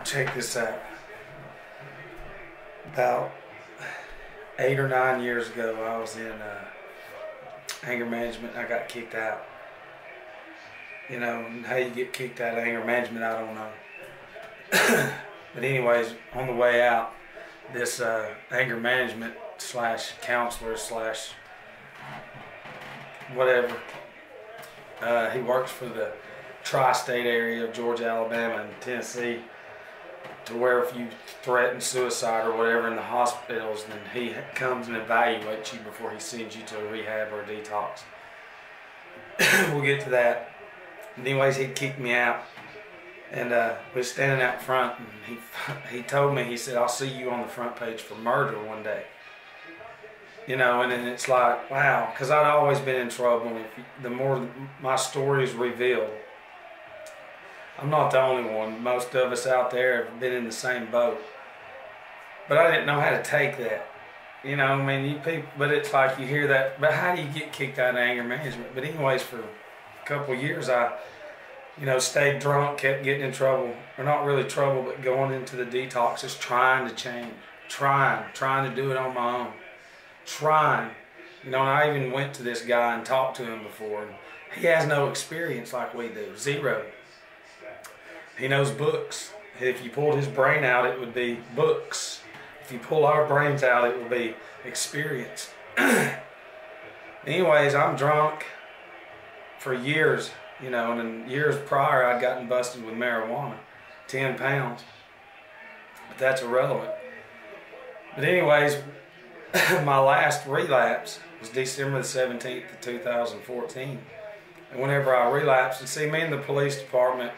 Check this out. About 8 or 9 years ago, I was in anger management. I got kicked out. You know, and how you get kicked out of anger management, I don't know. But anyways, on the way out, this anger management slash counselor slash whatever, he works for the tri-state area of Georgia, Alabama, and Tennessee, to where if you threaten suicide or whatever in the hospitals, then he comes and evaluates you before he sends you to a rehab or a detox. We'll get to that. Anyways, he kicked me out, and we was standing out front, and he told me, he said, "I'll see you on the front page for murder one day." You know, and then it's like, wow, because I'd always been in trouble. And the more my story is revealed, I'm not the only one. Most of us out there have been in the same boat. But I didn't know how to take that. You know, I mean, you people, but it's like you hear that, but how do you get kicked out of anger management? But anyways, for a couple of years, I, stayed drunk, kept getting in trouble. Or not really trouble, but going into the detoxes, trying to change. Trying to do it on my own. Trying. And I even went to this guy and talked to him before. And he has no experience like we do. Zero. He knows books. If you pulled his brain out, it would be books. If you pull our brains out, it would be experience. Anyways, I'm drunk for years, and in years prior, I'd gotten busted with marijuana, 10 pounds. But that's irrelevant. But anyways, my last relapse was December the 17th of 2014. And whenever I relapsed, and see, me in the police department,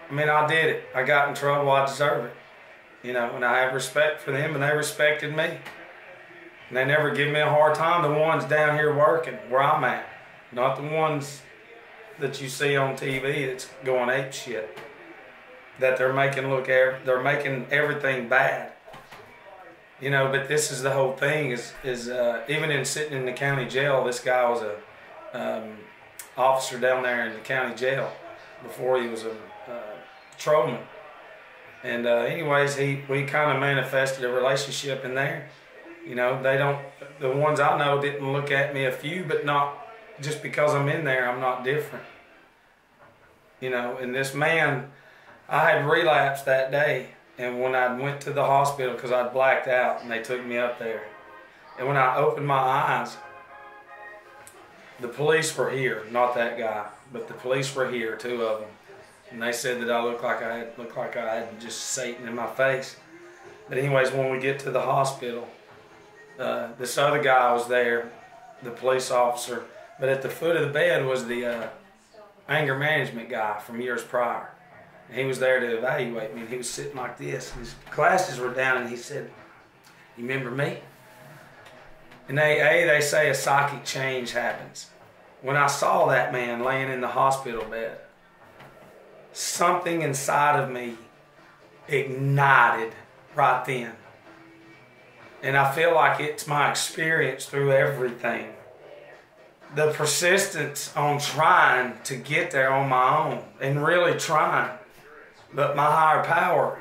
I did it. I got in trouble. I deserve it. And I have respect for them, and they respected me. And they never give me a hard time. The ones down here working where I'm at, not the ones that you see on TV that's going ape shit. That they're making everything bad. But this is the whole thing. Is even in sitting in the county jail, this guy was a officer down there in the county jail before he was a patrolman. And anyways, we kind of manifested a relationship in there. The ones I know didn't look at me a few, but not just because I'm in there, I'm not different. And this man, I had relapsed that day. And when I went to the hospital, because I'd blacked out, and they took me up there. And when I opened my eyes, the police were here, not that guy, but the police were here, 2 of them. And they said that I looked like I had just Satan in my face. But anyways, when we get to the hospital, this other guy was there, the police officer. But at the foot of the bed was the anger management guy from years prior. And he was there to evaluate me, and he was sitting like this. And his glasses were down, and he said, "You remember me?" And they say a psychic change happens. When I saw that man laying in the hospital bed, something inside of me ignited right then. And I feel like it's my experience through everything. The persistence on trying to get there on my own and really trying. But my higher power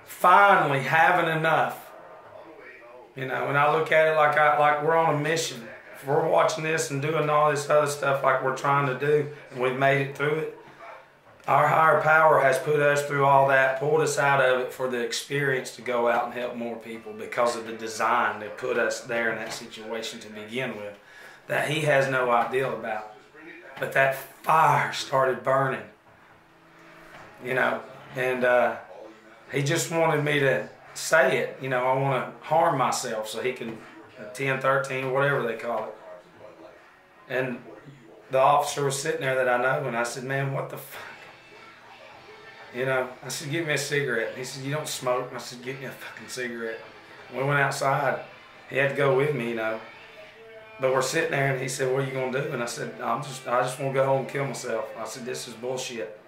finally having enough. And I look at it like we're on a mission. If we're watching this and doing all this other stuff like we're trying to do, and we've made it through it, our higher power has put us through all that, pulled us out of it for the experience to go out and help more people because of the design that put us there in that situation to begin with, that he has no idea about. But that fire started burning, and he just wanted me to say it. I want to harm myself so he can, 10, 13, whatever they call it. And the officer was sitting there that I know, and I said, "Man, what the fuck?" I said, "Give me a cigarette." He said, "You don't smoke." And I said, "Get me a fucking cigarette." We went outside. He had to go with me, But we're sitting there, and he said, "What are you going to do?" And I said, I just want to go home and kill myself." I said, "This is bullshit."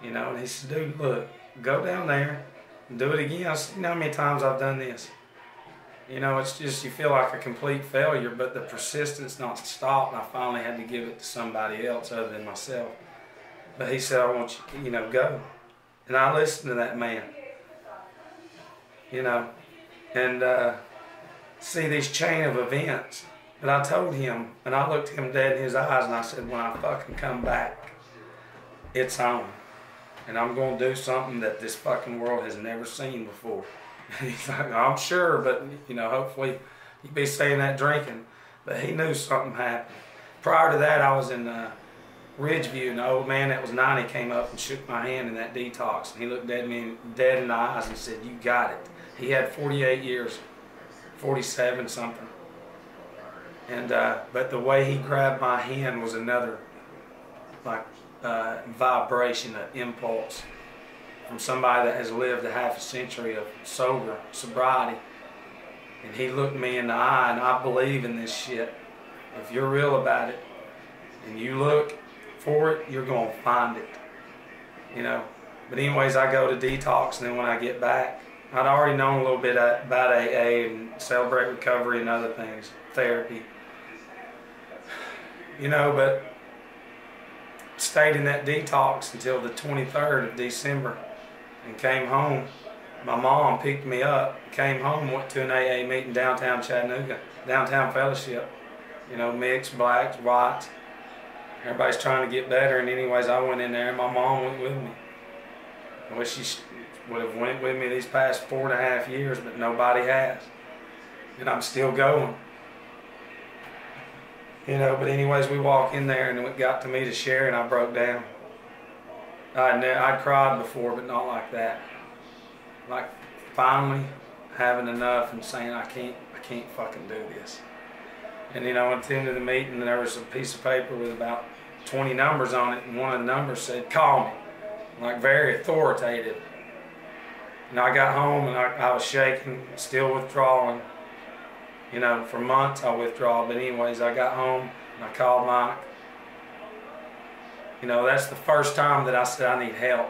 And he said, "Dude, look, go down there and do it again." I said, "You know how many times I've done this?" It's just you feel like a complete failure, but the persistence not stopped, and I finally had to give it to somebody else other than myself. But he said, "I want you, go." And I listened to that man, you know, and see these chain of events. But I told him, and I looked him dead in his eyes, and I said, when I fucking come back, it's on. And I'm going to do something that this fucking world has never seen before. He's like, I'm sure, but, you know, hopefully you'd be saying that drinking. But he knew something happened. Prior to that, I was in Ridgeview, and the old man that was 90 came up and shook my hand in that detox. And he looked at me dead in the eyes and said, you got it. He had 48 years, 47 something. And but the way he grabbed my hand was another, like, vibration, an impulse from somebody that has lived a half a century of sobriety. And he looked me in the eye, and I believe in this shit. If you're real about it and you look for it, you're going to find it, you know. But anyways, I go to detox, and then when I get back, I'd already known a little bit about AA and Celebrate Recovery and other things, therapy, you know, but stayed in that detox until the 23rd of December and came home. My mom picked me up, came home, went to an AA meeting downtown Chattanooga, downtown fellowship, you know, mixed, blacks, whites. Everybody's trying to get better, and anyways, I went in there, and my mom went with me. I wish she would have went with me these past 4.5 years, but nobody has. And I'm still going. You know, but anyways, we walk in there, and it got to me to share, and I broke down. I'd cried before, but not like that. Like, finally having enough and saying, I can't fucking do this. And, you know, at the end of the meeting, there was a piece of paper with about 20 numbers on it, and one of the numbers said, call me. Like, very authoritative. And I got home, and I was shaking, still withdrawing. You know, for months I withdraw, but anyways, I got home, and I called Mike. You know, that's the first time that I said I need help.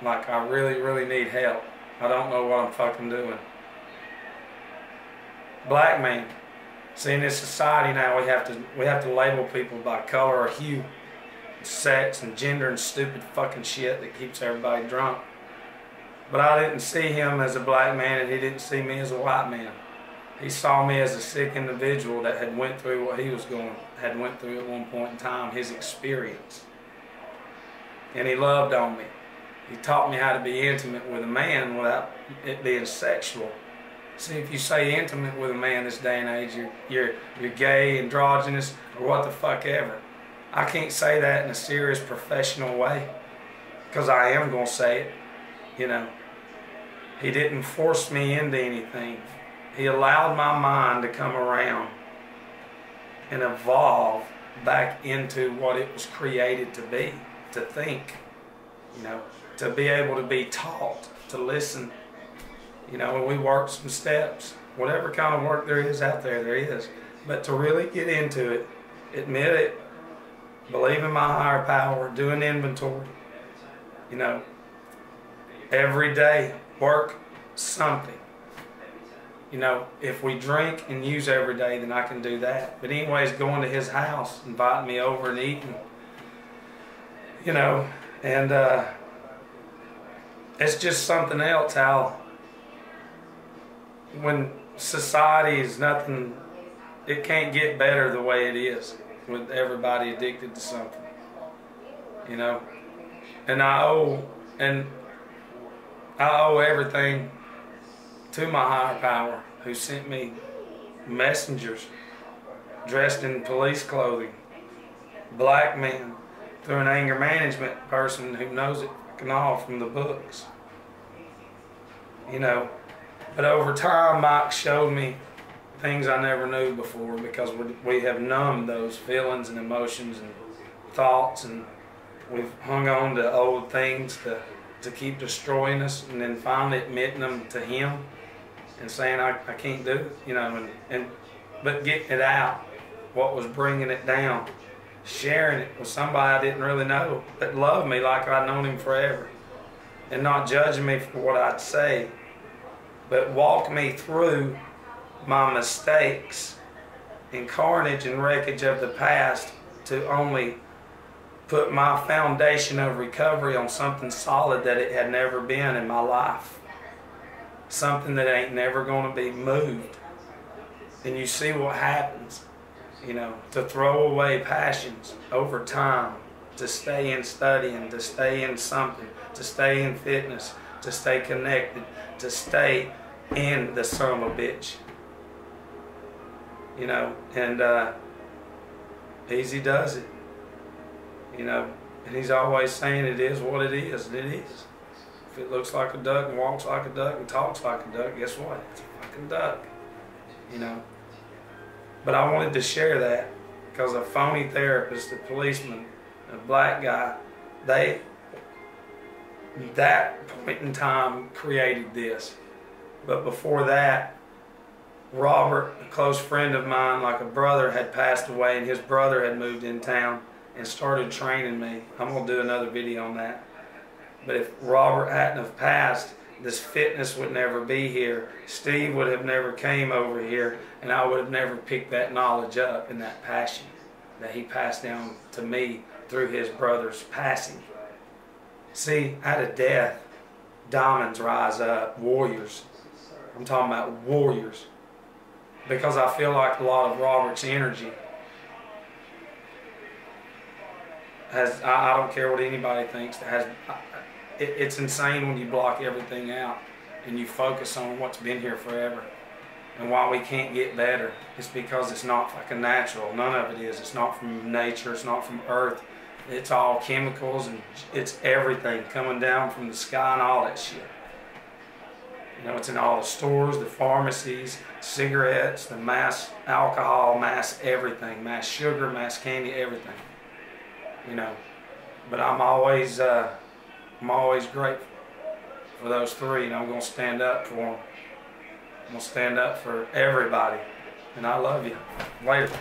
Like, I really, really need help. I don't know what I'm fucking doing. Black man. See, in this society now, we have to label people by color or hue, sex and gender and stupid fucking shit that keeps everybody drunk. But I didn't see him as a black man, and he didn't see me as a white man. He saw me as a sick individual that had went through what he had went through at one point in time, his experience. And he loved on me. He taught me how to be intimate with a man without it being sexual. See, if you say intimate with a man this day and age, you're gay, androgynous, or what the fuck ever. I can't say that in a serious professional way, because I am going to say it, you know. He didn't force me into anything. He allowed my mind to come around and evolve back into what it was created to be, to think, you know, to be able to be taught, to listen. You know, and we work some steps. Whatever kind of work there is out there, there is. But to really get into it, admit it, believe in my higher power, do an inventory. You know, every day, work something. You know, if we drink and use every day, then I can do that. But anyways, going to his house, inviting me over and eating, you know, and it's just something else how when society is nothing, it can't get better the way it is with everybody addicted to something, you know. And I owe everything to my higher power, who sent me messengers dressed in police clothing, black men, through an anger management person who knows it all from the books, you know. But over time, Mike showed me things I never knew before, because we have numbed those feelings and emotions and thoughts, and we've hung on to old things to keep destroying us, and then finally admitting them to him and saying, I can't do it, you know, but getting it out, what was bringing it down, sharing it with somebody I didn't really know, that loved me like I'd known him forever, and not judging me for what I'd say, but walk me through my mistakes and carnage and wreckage of the past to only put my foundation of recovery on something solid that it had never been in my life. Something that ain't never going to be moved. And you see what happens, you know, to throw away passions over time, to stay in studying, to stay in something, to stay in fitness, to stay connected, to stay in the son of a bitch. You know, and Easy does it. You know, and he's always saying it is what it is, and it is. If it looks like a duck and walks like a duck and talks like a duck, guess what? It's a fucking duck. You know. But I wanted to share that because a phony therapist, a policeman, a black guy, that point in time created this. But before that, Robert, a close friend of mine, like a brother, had passed away, and his brother had moved in town and started training me. I'm going to do another video on that. But if Robert hadn't have passed, this fitness would never be here. Steve would have never came over here, and I would have never picked that knowledge up and that passion that he passed down to me through his brother's passing. See, out of death, diamonds rise up, warriors. I'm talking about warriors. Because I feel like a lot of Robert's energy has, I don't care what anybody thinks, it's insane when you block everything out and you focus on what's been here forever. And why we can't get better, it's because it's not fucking natural. None of it is. It's not from nature, it's not from earth. It's all chemicals, and it's everything coming down from the sky and all that shit. You know, it's in all the stores, the pharmacies, cigarettes, the mass alcohol, mass everything, mass sugar, mass candy, everything. You know, but I'm always grateful for those three, and I'm going to stand up for them. I'm going to stand up for everybody, and I love you. Later.